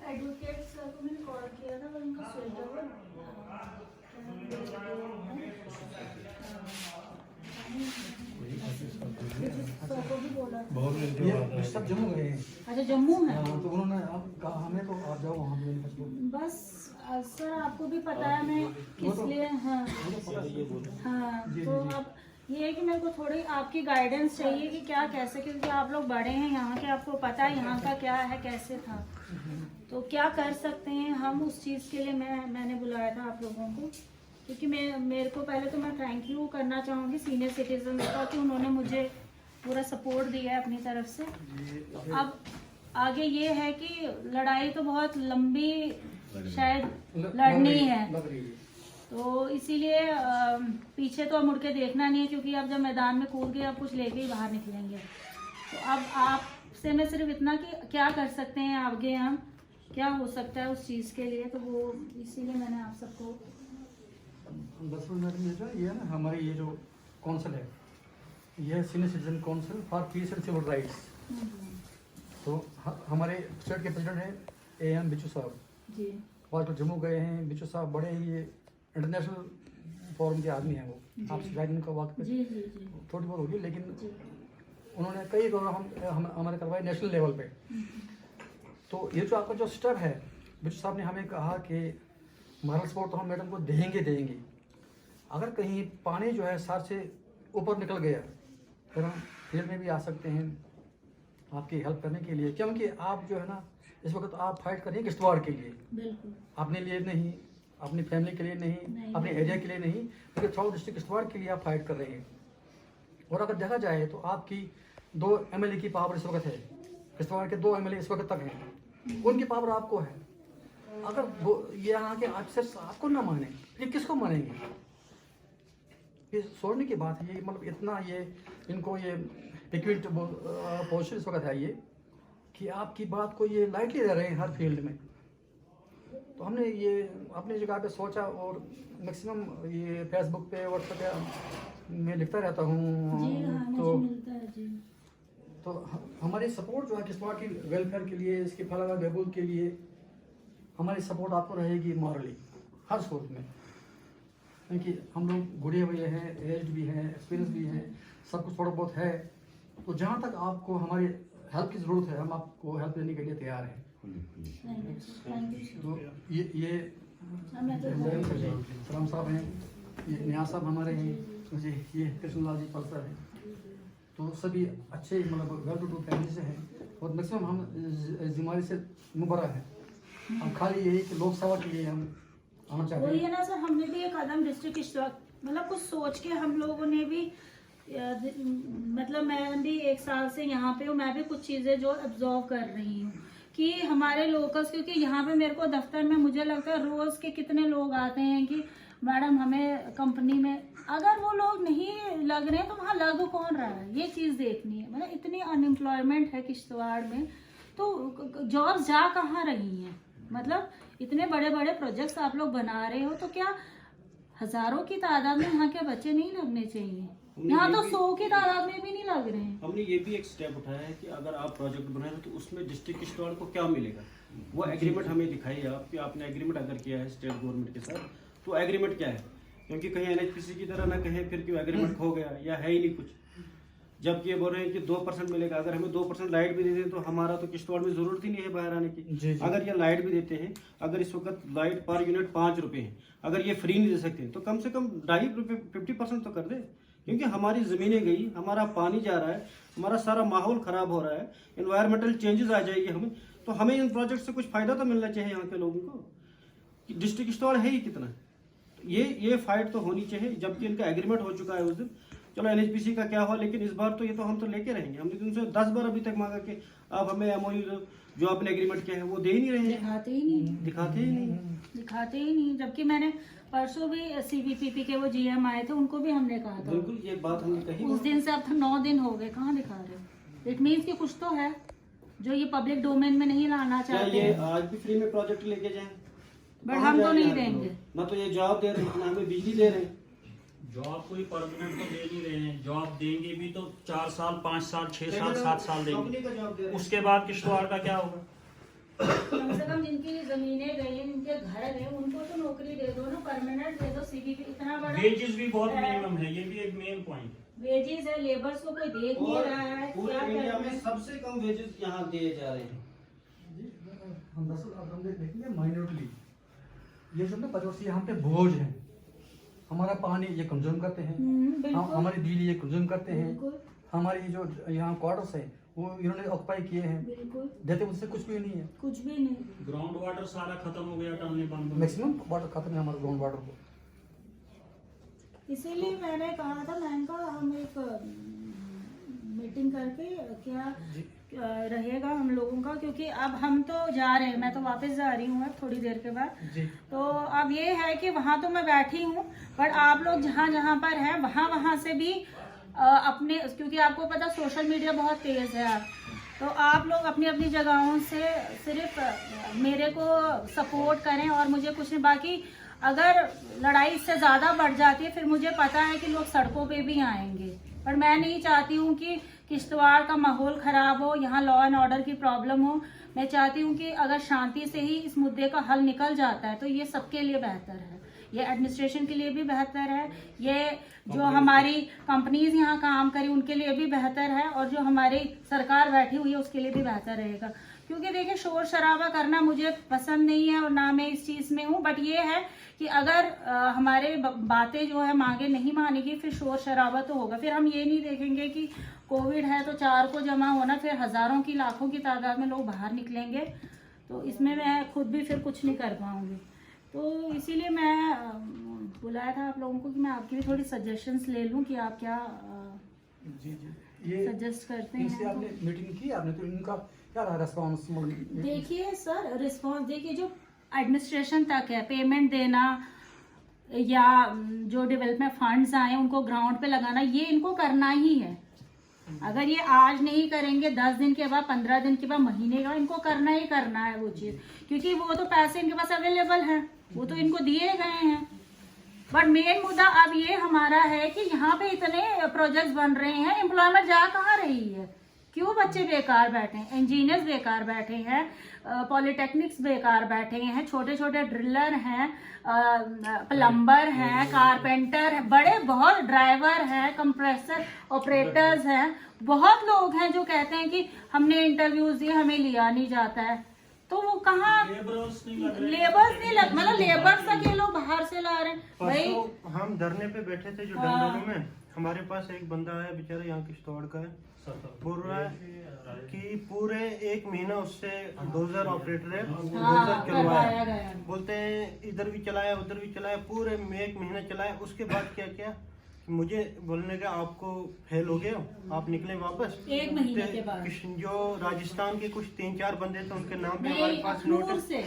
Advocate sir को मैंने call किया था, उनका स्वेटर को भी बोला ये सब जम्मू गए हैं। अच्छा जम्मू है। तो उन्होंने आप कहा हमें तो आप जाओ वहाँ पे। बस सर आपको भी पता है मैं किस लिए। हाँ हाँ, तो अब ये है कि मेरे को थोड़ी आपकी गाइडेंस चाहिए कि क्या कैसे, क्योंकि आप लोग बड़े हैं यहाँ के, आपको पता है यहाँ का क्या है कैसे था, तो क्या कर सकते हैं हम उस चीज़ के लिए मैंने बुलाया था आप लोगों को। क्योंकि मेरे को पहले तो मैं थैंक यू करना चाहूँगी सीनियर सिटीजन का कि उन्होंने मुझे पूरा सपोर्ट दिया है अपनी तरफ से। अब आगे ये है कि लड़ाई तो बहुत लंबी शायद लड़नी है, तो इसीलिए पीछे तो अब मुड़ के देखना नहीं है, क्योंकि अब जब मैदान में कूद गए अब कुछ लेके ही बाहर निकलेंगे। तो अब आपसे मैं सिर्फ इतना कि क्या कर सकते हैं आगे, हम क्या हो सकता है उस चीज़ के लिए, तो वो इसीलिए मैंने आप सबको 10 मिनट ये है ना, हमारी ये जो काउंसिल है, यह senior citizen council for peace and civil rights. तो हमारे स्टेट के प्रेसिडेंट हैं AM बिच्छू साहब जी, और तो जम्मू गए हैं। बिच्छू साहब बड़े ही ये इंटरनेशनल फॉरम के आदमी हैं, वो आपसे शायद इनका बात जी जी जी थोड़ी बहुत होगी, लेकिन जी। उन्होंने कई हम हमारे करवाए नेशनल लेवल पे। तो ये जो आपका जो स्टेप है, बिच्छू साहब ने हमें कहा कि मॉरल सपोर्ट तो हम मैडम को देंगे, अगर कहीं पानी जो है सर से ऊपर निकल गया फिर हम फील्ड में भी आ सकते हैं आपकी हेल्प करने के लिए, क्योंकि आप जो है ना इस वक्त आप फाइट कर रही हैं किश्तवाड़ के लिए, बिल्कुल अपने लिए नहीं, अपनी फैमिली के लिए नहीं, अपने एरिया के लिए नहीं, लेकिन थ्रू डिस्ट्रिक्ट किश्तवाड़ के लिए आप फाइट कर रहे हैं। और अगर देखा जाए तो आपकी 2 MLA की पावर इस वक्त है, किश्तवाड़ के 2 MLA इस वक्त तक हैं, उनकी पावर आपको है। अगर वो ये यहाँ के अफसर आपको ना माने, ये किसको मानेंगे? ये सोचने की बात है, ये मतलब इतना ये इनको ये इक्विट पोजिशन इस वक्त है ये कि आपकी बात को ये लाइटली ले रहे हैं हर फील्ड में। तो हमने ये अपनी जगह पे सोचा, और मैक्सिमम ये फेसबुक पे व्हाट्सएप पे मैं लिखता रहता हूँ। जी हाँ, तो मुझे मिलता है जी। तो हमारी सपोर्ट जो है किश्तवाड़ की वेलफेयर के लिए, इसके फलाह बहबूद के लिए हमारी सपोर्ट आपको रहेगी मॉरली हर सूरत में, क्योंकि हम लोग बूढ़े हुए हैं, एज्ड भी हैं, एक्सपीरियंस भी हैं, सब कुछ थोड़ा बहुत है। तो जहाँ तक आपको हमारी हेल्प की ज़रूरत है, हम आपको हेल्प देने के लिए तैयार हैं। तो ये सलाम साहब हैं, ये नियाज साहब हमारे हैं जी, ये कृष्णलाल जी पलसर हैं। तो सभी अच्छे मतलब वेल टू डू फैमिली से हैं, और मैक्सिमम हम जिम्मेदारी से मुबर्रा हैं। हम खाली यही कि लोकसभा के लिए हम आना चाहते हैं। वही है ना सर, हमने भी एक कदम डिस्ट्रिक्ट किश्तवाड़ मतलब कुछ सोच के हम लोगों ने भी मतलब मैं भी 1 साल से यहाँ पे हूँ, मैं भी कुछ चीज़ें जो ऑब्जर्व कर रही हूँ कि हमारे लोकल्स, क्योंकि यहाँ पे मेरे को दफ्तर में मुझे लगता है रोज़ के कितने लोग आते हैं कि मैडम हमें कंपनी में, अगर वो लोग नहीं लग रहे हैं तो वहाँ लग कौन रहा है, ये चीज़ देखनी है। मतलब इतनी अनएम्प्लॉयमेंट है किश्तवाड़ में, तो जॉब्स जा कहाँ रही हैं? मतलब इतने बड़े बड़े प्रोजेक्ट्स आप लोग बना रहे हो, तो क्या हजारों की तादाद में यहाँ के बच्चे नहीं लगने चाहिए? यहाँ तो 100 की तादाद में भी नहीं लग रहे हैं। हमने ये भी एक स्टेप उठाया है कि अगर आप प्रोजेक्ट बनाए तो उसमें डिस्ट्रिक्ट किश्तवाड़ को क्या मिलेगा, वो एग्रीमेंट हमें दिखाइए आप कि आपने एग्रीमेंट अगर किया है स्टेट गवर्नमेंट के साथ, तो एग्रीमेंट क्या है, क्योंकि कहीं NHPC की तरह ना कहें फिर क्यों एग्रीमेंट खो गया या है ही नहीं कुछ। जबकि ये बोल रहे हैं कि 2% मिलेगा, अगर हमें 2% लाइट भी दे दें तो हमारा तो किश्तवाड़ में जरूरत ही नहीं है बाहर आने की। अगर ये लाइट भी देते हैं, अगर इस वक्त लाइट पर यूनिट 5 रुपए है, अगर ये फ्री नहीं दे सकते तो कम से कम 50% तो कर दे, क्योंकि हमारी ज़मीनें गई, हमारा पानी जा रहा है, हमारा सारा माहौल ख़राब हो रहा है, इन्वायरमेंटल चेंजेस आ जाएगी हमें, तो हमें इन प्रोजेक्ट से कुछ फ़ायदा तो मिलना चाहिए यहाँ के लोगों को। डिस्ट्रिक्ट किश्तवाड़ है ही कितना, ये फाइट तो होनी चाहिए। जबकि इनका एग्रीमेंट हो चुका है उस दिन, चलो NHPC का क्या हुआ, लेकिन इस बार तो ये तो हम तो लेके रहेंगे। हमने उनसे 10 बार अभी तक मांगा कि आप हमें MOU जो आपने एग्रीमेंट किया है वो दे ही नहीं रहे हैं, दिखाते ही नहीं। जबकि मैंने परसों भी CVPP के वो GM आए थे, उनको भी हमने कहा था। बिल्कुल ये बात हमने कही। उस दिन से अब तो 9 दिन हो गए, कहाँ दिखा रहे? इट मीन्स कि कुछ तो है जो ये पब्लिक डोमेन में नहीं लाना क्या चाहते। ये आज भी फ्री में प्रोजेक्ट लेके जाएं? बट हम तो नहीं देंगे। ना तो ये जॉब दे रहे हैं, ना हमें बिजली दे रहे हैं। जॉब कोई परमानेंट तो दे नहीं रहे हैं। जॉब देंगे भी तो 4 साल 5 साल 6 साल 7 साल कंपनी देंगे। का जॉब दे रहे हैं। उसके बाद किश्तवाड़ का क्या होगा? कम से कम जिनकी जमीनें गई हैं, जिनके घर हैं, उनको तो नौकरी दे दो ना, परमानेंट दे दो। CVP इतना बड़ा वेजेस भी बहुत मिनिमम है, ये भी एक मेन पॉइंट है। वेजेस है, लेबर्स को कोई देख नहीं और रहा है। पूरे क्या इंडिया कर रहे में हैं? सबसे कम वेजेस यहाँ दिए जा रहे हैं। जी, हम देखेंगे माइनॉरिटी, ये सब ना 50 वर्ष यहाँ पे बोझ है। हमारा पानी ये कंज्यूम करते हैं, बिल्कुल। हमारी बिजली ये कंज्यूम करते हैं, बिल्कुल हमारी जो यहाँ क्वार्टर्स है वो इन्होंने ऑक्युपाई किए हैं, बिल्कुल, देते उससे कुछ भी नहीं है। कुछ भी नहीं। ग्राउंड वाटर सारा खत्म हो गया, डालने बंद हो गया। मैक्सिमम वाटर खत्म है हमारे ग्राउंड वाटर को। इसीलिए मैंने कहा था, मैंने कहा हम एक मीटिंग करके क्या रहेगा हम लोगों का, क्योंकि अब हम तो जा रहे हैं, मैं तो वापस जा रही हूँ अब थोड़ी देर के बाद। जी। तो अब ये है कि वहाँ तो मैं बैठी हूँ, बट आप लोग जहाँ जहाँ पर हैं वहाँ से भी अपने, क्योंकि आपको पता सोशल मीडिया बहुत तेज है आप, तो आप लोग अपनी अपनी जगहों से सिर्फ मेरे को सपोर्ट करें और मुझे कुछ नहीं। बाकी अगर लड़ाई इससे ज़्यादा बढ़ जाती है, फिर मुझे पता है कि लोग सड़कों पे भी आएंगे, पर मैं नहीं चाहती हूँ कि किश्तवाड़ का माहौल ख़राब हो, यहाँ लॉ एंड ऑर्डर की प्रॉब्लम हो। मैं चाहती हूँ कि अगर शांति से ही इस मुद्दे का हल निकल जाता है तो ये सबके लिए बेहतर है, ये एडमिनिस्ट्रेशन के लिए भी बेहतर है, ये जो हमारी कंपनीज यहाँ काम करी उनके लिए भी बेहतर है, और जो हमारी सरकार बैठी हुई है उसके लिए भी बेहतर रहेगा। क्योंकि देखिए शोर शराबा करना मुझे पसंद नहीं है और ना मैं इस चीज़ में हूँ, बट ये है कि अगर हमारे बातें जो है मांगे नहीं मानेगी, फिर शोर शराबा तो होगा। फिर हम ये नहीं देखेंगे कि कोविड है तो 4 को जमा होना, फिर हज़ारों की लाखों की तादाद में लोग बाहर निकलेंगे, तो इसमें मैं खुद भी फिर कुछ नहीं कर पाऊँगी। तो इसीलिए मैं बुलाया था आप लोगों को कि मैं आपकी भी थोड़ी सजेशंस ले लूँ कि आप क्या जी जी, ये सजेस्ट करते इनसे हैं। आपने मीटिंग की आपने, तो इनका क्या रहा रेस्पॉन्स? देखिए सर, रिस्पॉन्स देखिए जो एडमिनिस्ट्रेशन तक है, पेमेंट देना या जो डेवलपमेंट फंड्स आए उनको ग्राउंड पे लगाना, ये इनको करना ही है। अगर ये आज नहीं करेंगे, 10 दिन के बाद, 15 दिन के बाद, महीने के बाद, इनको करना ही करना है वो चीज़, क्योंकि वो तो पैसे इनके पास अवेलेबल है, वो तो इनको दिए गए हैं। बट मेन मुद्दा अब ये हमारा है कि यहाँ पे इतने प्रोजेक्ट्स बन रहे हैं, एम्प्लॉयमेंट जा कहाँ रही है? क्यों बच्चे बेकार बैठे हैं, इंजीनियर्स बेकार बैठे हैं, पॉलिटेक्निक्स बेकार बैठे हैं, छोटे छोटे ड्रिलर हैं, प्लम्बर हैं, कारपेंटर हैं, बड़े बहुत ड्राइवर हैं, कंप्रेसर ऑपरेटर्स हैं, बहुत लोग हैं जो कहते हैं कि हमने इंटरव्यूज दिए, हमें लिया नहीं जाता है। तो वो कहाँ लेबर्स नहीं लग रहे। लेबर्स नहीं लग, मतलब लेबर्स तक ये लोग बाहर से ला रहे हैं भाई। परसों हम धरने पे बैठे थे जो डंडों में, हमारे पास एक बंदा है बेचारा यहाँ किश्तवाड़ का है, बोल रहा है कि पूरे 1 महीना उससे 2000 ऑपरेटर है, 2000 चलवाया, बोलते हैं इधर भी चलाया उधर भी चलाया, पूरे 1 महीना चलाया। उसके बाद क्या किया, मुझे बोलने का आपको फेल हो गया, आप निकले वापस। 1 महीने के बाद जो राजस्थान के कुछ 3-4 बंदे थे उनके नाम पे नहीं, हमारे पास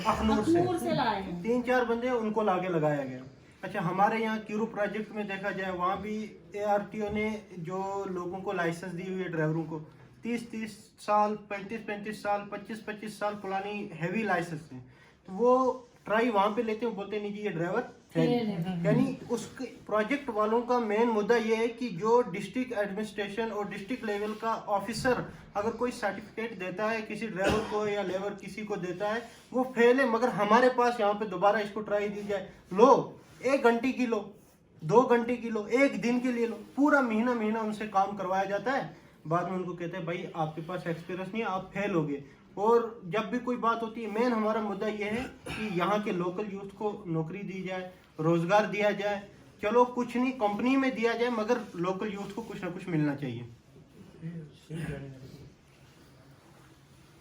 अखनूर से लाए हैं। 3-4 बंदे उनको लाके लगाया गया। अच्छा, हमारे यहाँ क्यूरू प्रोजेक्ट में देखा जाए, वहाँ भी ARTO ने जो लोगों को लाइसेंस दी हुई है ड्राइवरों को, 30-30 साल, 35-35 साल, 25-25 साल पुरानी हैवी लाइसेंस है, तो वो ट्राई वहाँ पे लेते हैं, बोलते नहीं जी ये ड्राइवर यानी उसके प्रोजेक्ट वालों का मेन मुद्दा ये है कि जो डिस्ट्रिक्ट एडमिनिस्ट्रेशन और डिस्ट्रिक्ट लेवल का ऑफिसर अगर कोई सर्टिफिकेट देता है किसी ड्राइवर को या लेबर किसी को देता है, वो फेल है। मगर हमारे पास यहाँ पे दोबारा इसको ट्राई दी जाए, लो 1 घंटे की लो, 2 घंटे की लो, 1 दिन के लिए लो, पूरा महीना उनसे काम करवाया जाता है। बाद में उनको कहते हैं भाई आपके पास एक्सपीरियंस नहीं है, आप फेल हो गए। और जब भी कोई बात होती है, मेन हमारा मुद्दा ये है कि यहाँ के लोकल यूथ को नौकरी दी जाए, रोजगार दिया जाए। चलो कुछ नहीं कंपनी में दिया जाए, मगर लोकल यूथ को कुछ ना कुछ मिलना चाहिए।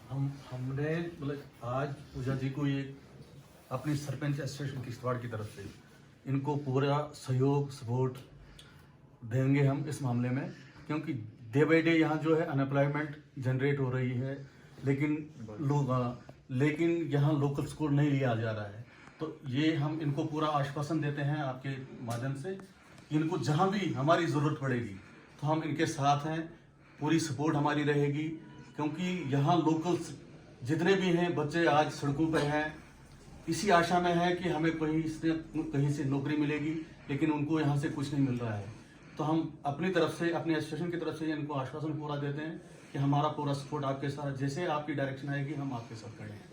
हमने मतलब आज पूजा जी को ये अपनी सरपंच एसोसिएशन किश्तवाड़ की तरफ से इनको पूरा सहयोग सपोर्ट देंगे हम इस मामले में, क्योंकि डे बाई डे यहाँ जो है अनएम्प्लॉयमेंट जनरेट हो रही है, लेकिन यहाँ लोकल स्कूल नहीं लिया जा रहा है। तो ये हम इनको पूरा आश्वासन देते हैं आपके माध्यम से, इनको जहाँ भी हमारी ज़रूरत पड़ेगी तो हम इनके साथ हैं, पूरी सपोर्ट हमारी रहेगी। क्योंकि यहाँ लोकल्स जितने भी हैं बच्चे आज सड़कों पर हैं, इसी आशा में है कि हमें कहीं से नौकरी मिलेगी, लेकिन उनको यहाँ से कुछ नहीं मिल रहा है। तो हम अपनी तरफ से, अपने एसोसिएशन की तरफ से इनको आश्वासन पूरा देते हैं कि हमारा पूरा सपोर्ट आपके साथ, जैसे आपकी डायरेक्शन आएगी हम आपके साथ खड़े हैं।